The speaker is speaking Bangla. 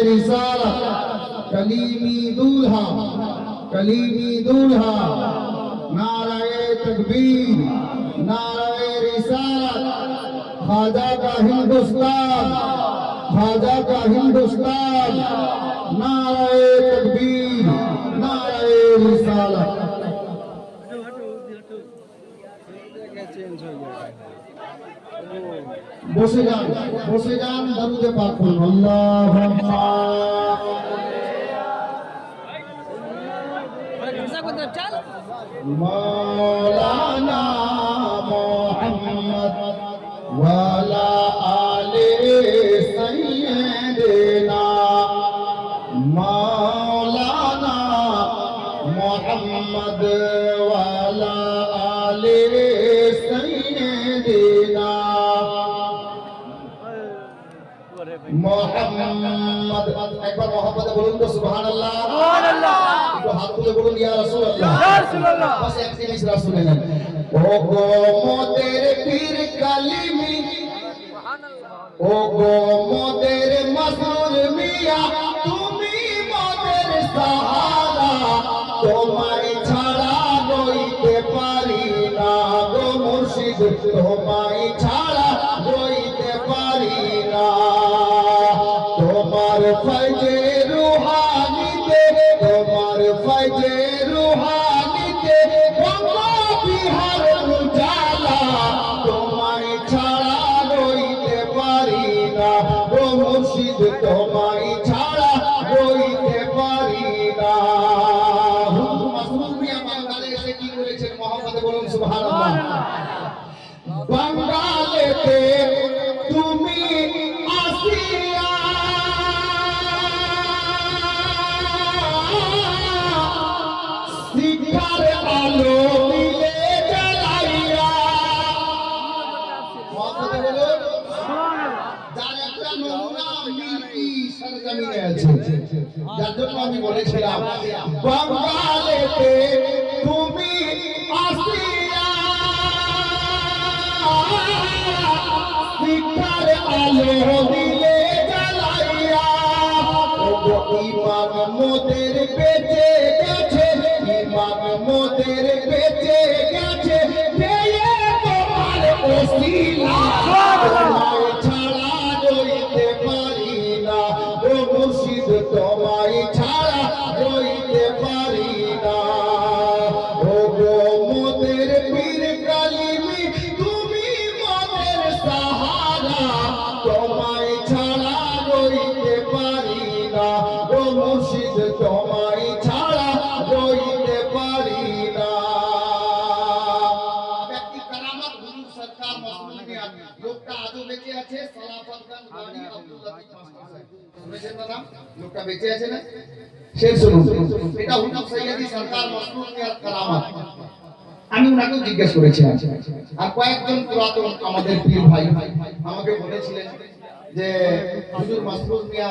रिसालत कलीमी दूल्हा नाराए तकबीर नाराए रिसालत ख्वाजा का हिंदुस्तान नाराए तकबीर नाराए रिसालत। বসে যান দরুদে পাক পড়ুন আল্লাহুম্মা মাওলানা মুহাম্মদ ওয়া আলা আলি সাইয়্যিদিনা মাওলানা মুহাম্মদ ওয়া আলা আলি সাইয়্যিদিনা মোহাম্মদ। একবার মোহাম্মদ বলুন তো সুবহানাল্লাহ সুবহানাল্লাহ। একটু হাত তুলে বলুন ইয়া রাসূলুল্লাহ ইয়া রাসূলুল্লাহ। বস এক জিনিস রাসূল নেন ও গো মোদের পীর কালিমি সুবহানাল্লাহ ও গো মোদের মাসরুর মিয়া তুমি মোদের সাহারা তোমায় ছাড়া রইতে পারি না গো মুর্শিদ তোমায় ছাড়া রইতে পারি না তোমার ফয়জে রুহানিতে গঙ্গা বিহার উজালা তোমায় ছাড়া রইতে পারি না ও মুর্শিদ তোমায় ছাড়া রইতে পারি না। হুজুর মাসরুর মিয়া বাঙালি এসে কি করেছেন মুহাম্মদ বলুন সুবহানাল্লাহ। বাঙালিতে তুমি আসিয়া শিখার আলো মিলে জ্বালাইয়া মুহাম্মদ বলুন যার একটা নমুনা মিল্কি সরজমিনে আছে যার জন্য আমি বলেছিলাম বাঙালিতে তুমি আসিয়া শিখার আলো মিলে জ্বালাইয়া ইমান মোদের বেঁচে গেছে মোদের বেঁচে গেছে পেয়ে তোমার ওসিলা তোমায় ছাড়া রইতে পারি না ও মুর্শিদ তোমায় ছাড়া রইতে পারি না ও গো মোদের পীর কালিমি তুমি মোদের সাহারা তোমায় ছাড়া রইতে পারি না ও মুর্শিদ তোমায় ছাড়া রইতে পারি না। ব্যক্তি কারামত হুজুর সরকার মাসরুর মিয়া লোকটা আজও বেঁচে আছে সালাফতগঞ্জ বাড়ি আব্দুল লতিফ মাস্টার সাহেব শুনেছেন না নাম লোকটা বেঁচে আছে না সে শুনুন এটা হুজুর সৈয়দি সরকার মাসরুর মিয়ার কারামত। আমি ওনাকে জিজ্ঞেস করেছিলাম আর কয়েকজন পুরাতন আমাদের পীর ভাই আমাকে বলেছিলেন যে হুজুর মাসরুর মিয়া